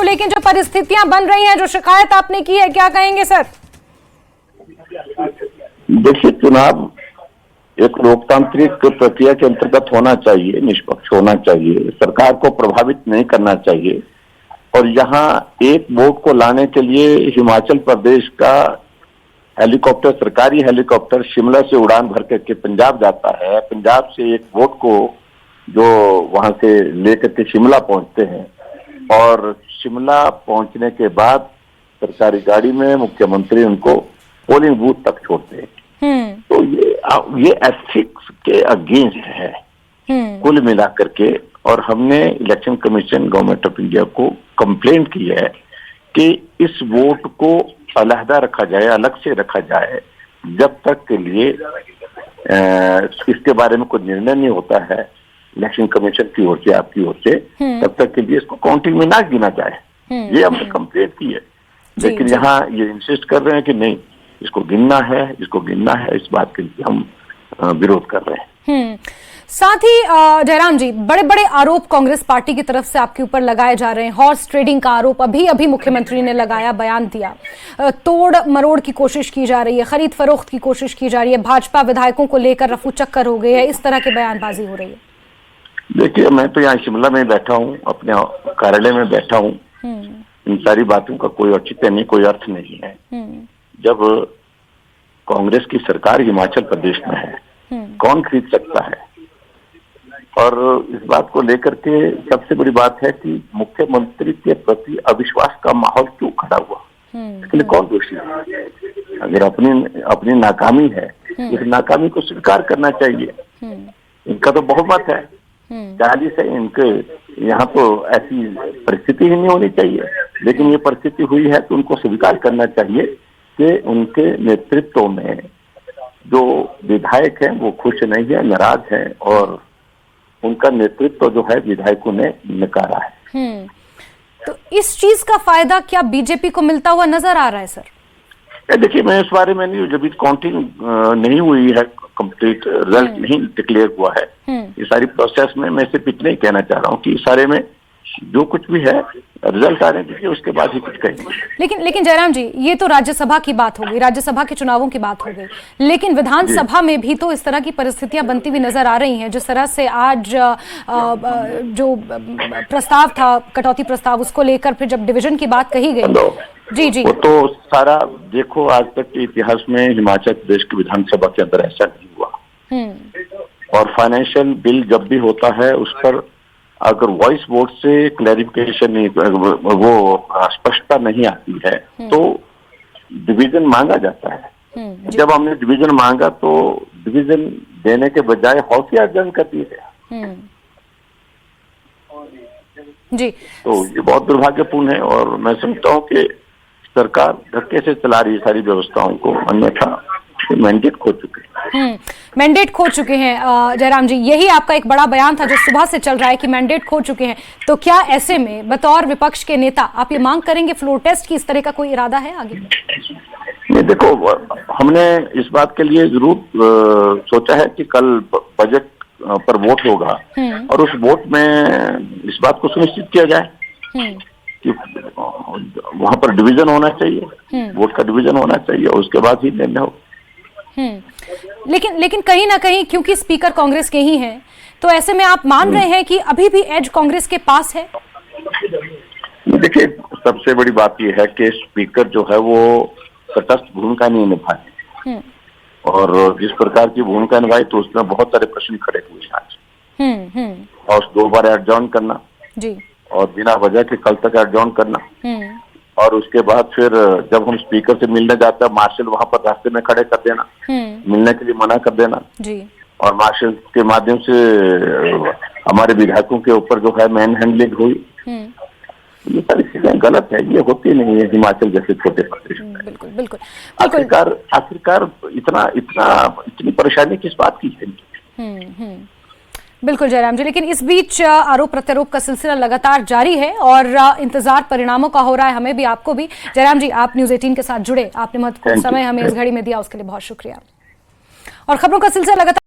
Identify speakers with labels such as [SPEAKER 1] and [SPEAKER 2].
[SPEAKER 1] लेकिन जो परिस्थितियां बन रही हैं, जो शिकायत आपने की है, क्या कहेंगे सर?
[SPEAKER 2] देखिए, चुनाव एक लोकतांत्रिक प्रक्रिया के अंतर्गत होना चाहिए, निष्पक्ष होना चाहिए, सरकार को प्रभावित नहीं करना चाहिए। और यहाँ एक वोट को लाने के लिए हिमाचल प्रदेश का हेलीकॉप्टर, सरकारी हेलीकॉप्टर शिमला से उड़ान भर करके पंजाब जाता है। पंजाब से एक वोट को जो वहां से लेकर के शिमला पहुंचते हैं और शिमला पहुंचने के बाद सरकारी गाड़ी में मुख्यमंत्री उनको पोलिंग बूथ तक छोड़ते हैं। तो ये एथिक्स के अगेंस्ट है कुल मिला करके। और हमने election commission, government of India को कंप्लेंट की है कि इस वोट को अलहदा रखा जाए, अलग से रखा जाए, जब तक के लिए इसके बारे में कोई निर्णय नहीं होता है इलेक्शन कमीशन की ओर से, आपकी ओर से, तब तक के लिए इसको काउंटिंग में ना गिना जाए। ये हमने कंप्लेंट की है, लेकिन यहाँ ये इंसिस्ट कर रहे हैं कि नहीं, इसको गिनना है, इसको गिनना है। इस बात के लिए हम विरोध कर रहे हैं।
[SPEAKER 1] साथ ही जयराम जी, बड़े बड़े आरोप कांग्रेस पार्टी की तरफ से आपके ऊपर लगाए जा रहे हैं। हॉर्स ट्रेडिंग का आरोप अभी मुख्यमंत्री ने लगाया, बयान दिया। तोड़ मरोड़ की कोशिश की जा रही है, खरीद फरोख्त की कोशिश की जा रही है, भाजपा विधायकों को लेकर रफू चक्कर हो गए है, इस तरह के बयानबाजी हो रही है।
[SPEAKER 2] देखिए, मैं तो यहाँ शिमला में बैठा हूँ, अपने कार्यालय में बैठा हूँ। इन सारी बातों का कोई औचित्य नहीं, कोई अर्थ नहीं है। जब कांग्रेस की सरकार हिमाचल प्रदेश में है, कौन खरीद सकता है? और इस बात को लेकर के सबसे बड़ी बात है कि मुख्यमंत्री के प्रति अविश्वास का माहौल क्यों खड़ा हुआ, इसके लिए कौन दोषी है? अगर अपनी नाकामी है, इस नाकामी को स्वीकार करना चाहिए। इनका तो बहुमत है, 40 है इनके, यहाँ तो ऐसी परिस्थिति ही नहीं होनी चाहिए, लेकिन ये परिस्थिति हुई है तो उनको स्वीकार करना चाहिए कि उनके नेतृत्व में जो विधायक हैं वो खुश नहीं है, नाराज है, और उनका नेतृत्व जो है विधायकों ने नकारा है।
[SPEAKER 1] तो इस चीज का फायदा क्या बीजेपी को मिलता हुआ नजर आ रहा है सर?
[SPEAKER 2] देखिए, मैं इस बारे में नहीं, जब काउंटिंग नहीं हुई है, कंप्लीट रिजल्ट नहीं डिक्लेयर हुआ है, ये सारी प्रोसेस में मैं सिर्फ इतना ही कहना चाह रहा हूँ कि इस सारे में जो कुछ भी है रिजल्ट आ रहे हैं, उसके बाद ही कुछ कहेंगे।
[SPEAKER 1] लेकिन जयराम जी, ये तो राज्यसभा की बात हो गई, राज्यसभा के चुनावों की बात हो गई, लेकिन विधानसभा में भी तो इस तरह की परिस्थितियां बनती हुई नजर आ रही हैं। जिस तरह से आज जो प्रस्ताव था, कटौती प्रस्ताव, उसको लेकर फिर जब डिवीजन की बात कही गई, जी,
[SPEAKER 2] वो तो सारा देखो, आज तक के इतिहास में हिमाचल प्रदेश की विधानसभा के अंदर ऐसा नहीं हुआ। और फाइनेंशियल बिल जब भी होता है, उस पर अगर वॉइस वोट से क्लैरिफिकेशन नहीं, वो स्पष्टता नहीं आती है, तो डिवीजन मांगा जाता है। जब हमने डिवीजन मांगा तो डिवीजन देने के बजाय हौसिया जंग कर दी है
[SPEAKER 1] जी।
[SPEAKER 2] तो ये बहुत दुर्भाग्यपूर्ण है, और मैं समझता हूँ कि सरकार धक्के से चला रही है सारी व्यवस्थाओं को, अन्यथा मैंडेट खो चुके हैं।
[SPEAKER 1] मैंडेट खो चुके हैं जयराम जी, यही आपका एक बड़ा बयान था जो सुबह से चल रहा है कि मैंडेट खो चुके हैं। तो क्या ऐसे में बतौर विपक्ष के नेता आप ये मांग करेंगे फ्लोर टेस्ट की? इस तरह का कोई इरादा है आगे?
[SPEAKER 2] नहीं, देखो, हमने इस बात के लिए जरूर सोचा है कि कल बजट पर वोट होगा, और उस वोट में इस बात को सुनिश्चित किया जाए कि वहां पर डिवीजन होना चाहिए, वोट का डिवीजन होना चाहिए, और उसके बाद ही निर्णय हो।
[SPEAKER 1] लेकिन कहीं ना कहीं क्योंकि स्पीकर कांग्रेस के ही हैं, तो ऐसे में आप मान रहे हैं कि अभी भी एज कांग्रेस के पास है?
[SPEAKER 2] देखिए, सबसे बड़ी बात यह है कि स्पीकर जो है वो तटस्थ भूमिका नहीं निभाए, और जिस प्रकार की भूमिका निभाई तो उसमें बहुत सारे प्रश्न खड़े हुए आज। और 2 बार एडजॉर्न करना जी, और बिना वजह के कल तक एडजॉर्न करना, और उसके बाद फिर जब हम स्पीकर से मिलने जाते हैं, मार्शल वहां पर रास्ते में खड़े कर देना, मिलने के लिए मना कर देना जी, और मार्शल के माध्यम से हमारे विधायकों के ऊपर जो है मैन हैंडलिंग हुई। ये सारी चीजें गलत है, ये होती नहीं है हिमाचल जैसे छोटे प्रदेश में।
[SPEAKER 1] बिल्कुल बिल्कुल।
[SPEAKER 2] आखिरकार इतनी परेशानी किस बात की है?
[SPEAKER 1] बिल्कुल जयराम जी, लेकिन इस बीच आरोप प्रत्यारोप का सिलसिला लगातार जारी है और इंतजार परिणामों का हो रहा है, हमें भी, आपको भी। जयराम जी, आप न्यूज़ 18 के साथ जुड़े, आपने महत्वपूर्ण समय हमें इस घड़ी में दिया, उसके लिए बहुत शुक्रिया। और खबरों का सिलसिला लगातार